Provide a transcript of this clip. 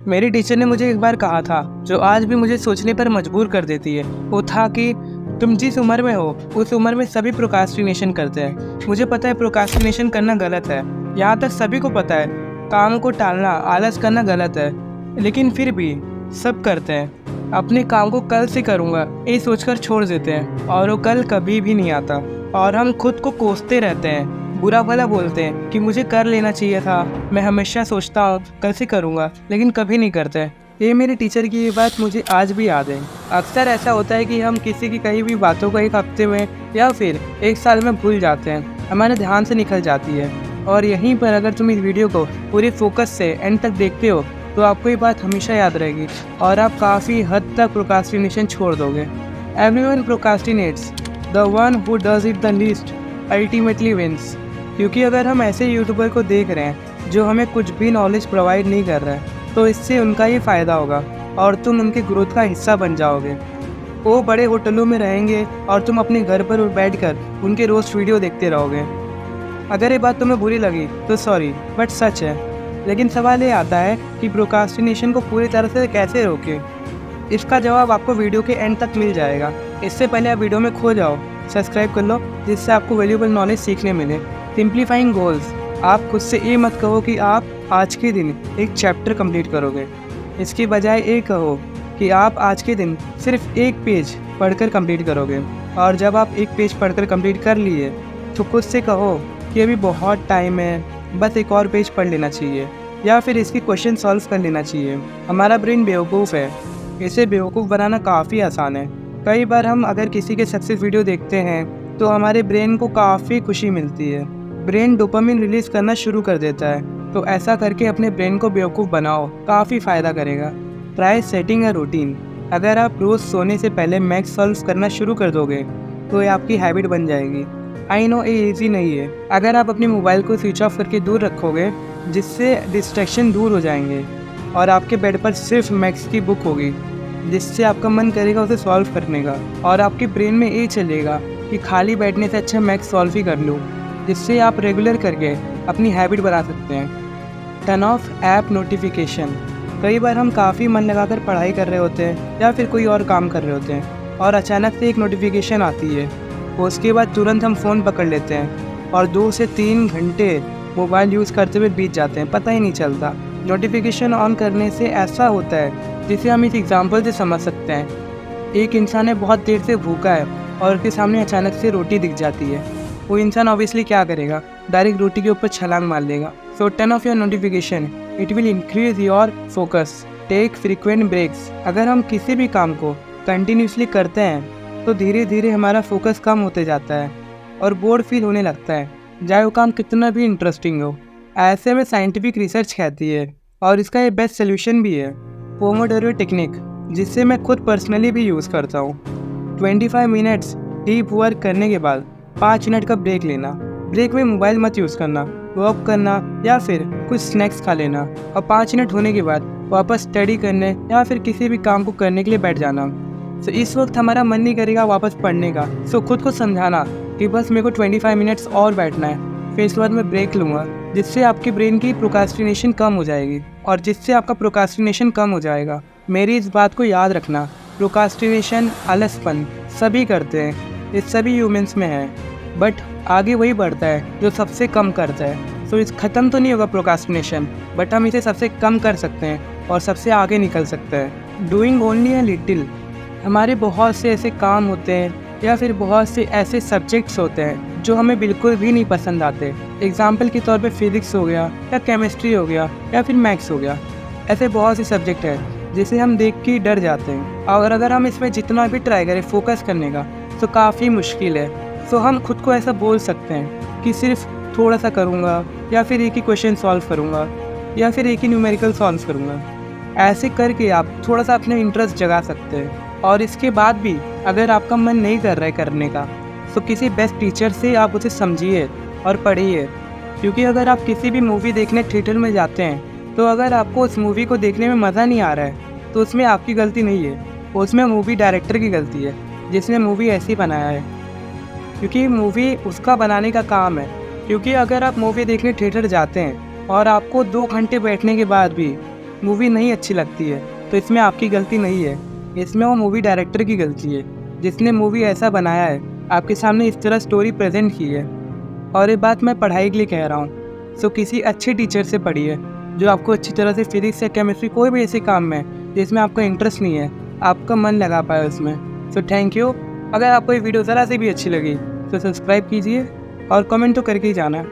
मेरी टीचर ने मुझे एक बार कहा था, जो आज भी मुझे सोचने पर मजबूर कर देती है। वो था कि तुम जिस उम्र में हो उस उम्र में सभी प्रोक्रास्टिनेशन करते हैं। मुझे पता है प्रोक्रास्टिनेशन करना गलत है, यहाँ तक सभी को पता है। काम को टालना, आलस करना गलत है, लेकिन फिर भी सब करते हैं। अपने काम को कल से करूँगा ये सोचकर छोड़ देते हैं, और वो कल कभी भी नहीं आता। और हम खुद को कोसते रहते हैं, बुरा भला बोलते हैं कि मुझे कर लेना चाहिए था। मैं हमेशा सोचता हूँ कल से करूँगा, लेकिन कभी नहीं करते। ये मेरे टीचर की ये बात मुझे आज भी याद है। अक्सर ऐसा होता है कि हम किसी की कही हुई बातों को एक हफ्ते में या फिर एक साल में भूल जाते हैं, हमारे ध्यान से निकल जाती है। और यहीं पर अगर तुम इस वीडियो को पूरे फोकस से एंड तक देखते हो तो आपको ये बात हमेशा याद रहेगी और आप काफ़ी हद तक प्रोक्रास्टिनेशन छोड़ दोगे। Everyone procrastinates, the one who does it the least ultimately wins. क्योंकि अगर हम ऐसे यूट्यूबर को देख रहे हैं जो हमें कुछ भी नॉलेज प्रोवाइड नहीं कर रहे हैं, तो इससे उनका ही फ़ायदा होगा और तुम उनके ग्रोथ का हिस्सा बन जाओगे। वो बड़े होटलों में रहेंगे और तुम अपने घर पर बैठकर उनके रोस्ट वीडियो देखते रहोगे। अगर ये बात तुम्हें बुरी लगी तो सॉरी, बट सच है। लेकिन सवाल ये आता है कि प्रोक्रास्टिनेशन को पूरी तरह से कैसे रोकें। इसका जवाब आपको वीडियो के एंड तक मिल जाएगा। इससे पहले आप वीडियो में खो जाओ, सब्सक्राइब कर लो, जिससे आपको वैल्यूएबल नॉलेज सीखने मिले। सिंप्लीफाइंग गोल्स, आप खुद से ये मत कहो कि आप आज के दिन एक चैप्टर कंप्लीट करोगे। इसकी बजाय ये कहो कि आप आज के दिन सिर्फ एक पेज पढ़कर कंप्लीट करोगे। और जब आप एक पेज पढ़कर कंप्लीट कर लिए तो खुद से कहो कि अभी बहुत टाइम है, बस एक और पेज पढ़ लेना चाहिए, या फिर इसकी क्वेश्चन सॉल्व कर लेना चाहिए। हमारा ब्रेन बेवकूफ़ है, इसे बेवकूफ़ बनाना काफ़ी आसान है। कई बार हम अगर किसी के सक्सेस वीडियो देखते हैं तो हमारे ब्रेन को काफ़ी खुशी मिलती है, ब्रेन डोपामिन रिलीज़ करना शुरू कर देता है। तो ऐसा करके अपने ब्रेन को बेवकूफ़ बनाओ, काफ़ी फ़ायदा करेगा। Try setting a routine. अगर आप रोज़ सोने से पहले मैथ्स सॉल्व करना शुरू कर दोगे तो ये आपकी हैबिट बन जाएगी। आई नो ये ईजी नहीं है। अगर आप अपने मोबाइल को स्विच ऑफ करके दूर रखोगे, जिससे डिस्ट्रैक्शन दूर हो जाएंगे, और आपके बेड पर सिर्फ मैथ्स की बुक होगी, जिससे आपका मन करेगा उसे सॉल्व करने का, और आपके ब्रेन में ये चलेगा कि खाली बैठने से अच्छा मैथ्स सॉल्व ही कर लूँ, जिससे आप रेगुलर करके अपनी हैबिट बना सकते हैं। Turn off app notification. कई बार हम काफ़ी मन लगाकर पढ़ाई कर रहे होते हैं या फिर कोई और काम कर रहे होते हैं, और अचानक से एक नोटिफिकेशन आती है। उसके बाद तुरंत हम फ़ोन पकड़ लेते हैं और 2 से 3 घंटे मोबाइल यूज़ करते हुए बीत जाते हैं, पता ही नहीं चलता। नोटिफिकेशन ऑन करने से ऐसा होता है, जिसे हम इस एग्जांपल से समझ सकते हैं। एक इंसान है, बहुत देर से भूखा है और उसके सामने अचानक से रोटी दिख जाती है। वो इंसान ऑब्वियसली क्या करेगा, डायरेक्ट रोटी के ऊपर छलांग मार देगा। So turn off your notification, it will increase your focus. Take frequent breaks. अगर हम किसी भी काम को कंटिन्यूसली करते हैं तो धीरे धीरे हमारा फोकस कम होते जाता है और बोर फील होने लगता है, चाहे वो काम कितना भी इंटरेस्टिंग हो। ऐसे में साइंटिफिक रिसर्च कहती है, और इसका ये बेस्ट सोल्यूशन भी है, पोमोडोरो टेक्निक, जिससे मैं खुद पर्सनली भी यूज़ करता हूँ। 25 मिनट्स डीप वर्क करने के बाद 5 मिनट का ब्रेक लेना। ब्रेक में मोबाइल मत यूज़ करना, वॉक करना या फिर कुछ स्नैक्स खा लेना, और 5 मिनट होने के बाद वापस स्टडी करने या फिर किसी भी काम को करने के लिए बैठ जाना। तो इस वक्त हमारा मन नहीं करेगा वापस पढ़ने का, सो खुद को समझाना कि बस मेरे को 25 मिनट्स और बैठना है, फिर इसके बाद मैं ब्रेक लूँगा, जिससे आपके ब्रेन की प्रोक्रास्टिनेशन कम हो जाएगी और जिससे आपका प्रोक्रास्टिनेशन कम हो जाएगा। मेरी इस बात को याद रखना, प्रोक्रास्टिनेशन, आलसपन सभी करते हैं, ये सभी ह्यूमंस में है, बट आगे वही बढ़ता है जो सबसे कम करता है। सो इस ख़त्म तो नहीं होगा प्रोक्रास्टिनेशन, बट हम इसे सबसे कम कर सकते हैं और सबसे आगे निकल सकते हैं। Doing only a little. हमारे बहुत से ऐसे काम होते हैं या फिर बहुत से ऐसे सब्जेक्ट्स होते हैं जो हमें बिल्कुल भी नहीं पसंद आते। एग्जाम्पल के तौर पे फिज़िक्स हो गया, या केमिस्ट्री हो गया, या फिर मैथ्स हो गया। ऐसे बहुत से सब्जेक्ट हैं जिसे हम देख के डर जाते हैं, और अगर हम इसमें जितना भी ट्राई करें फोकस करने का तो काफ़ी मुश्किल है। सो हम खुद को ऐसा बोल सकते हैं कि सिर्फ थोड़ा सा करूँगा, या फिर एक ही क्वेश्चन सॉल्व करूँगा, या फिर एक ही न्यूमेरिकल सॉल्व करूँगा। ऐसे करके आप थोड़ा सा अपने इंटरेस्ट जगा सकते हैं। और इसके बाद भी अगर आपका मन नहीं कर रहा है करने का, तो किसी बेस्ट टीचर से आप उसे समझिए और पढ़िए। क्योंकि अगर आप किसी भी मूवी देखने थिएटर में जाते हैं, तो अगर आपको उस मूवी को देखने में मज़ा नहीं आ रहा है तो उसमें आपकी गलती नहीं है, उसमें मूवी डायरेक्टर की गलती है, जिसने मूवी ऐसी बनाया है, क्योंकि मूवी उसका बनाने का काम है। क्योंकि अगर आप मूवी देखने थिएटर जाते हैं और आपको 2 घंटे बैठने के बाद भी मूवी नहीं अच्छी लगती है तो इसमें आपकी गलती नहीं है, इसमें वो मूवी डायरेक्टर की गलती है जिसने मूवी ऐसा बनाया है, आपके सामने इस तरह स्टोरी प्रेजेंट की है। और ये बात मैं पढ़ाई के लिए कह रहा हूँ। सो किसी अच्छे टीचर से पढ़िए जो आपको अच्छी तरह से फिजिक्स या केमिस्ट्री कोई भी ऐसे काम में जिसमें आपको इंटरेस्ट नहीं है, आपका मन लगा पाए उसमें। So thank you. अगर आपको ये वीडियो ज़रा से भी अच्छी लगी तो सब्सक्राइब कीजिए और कमेंट तो करके ही जाना।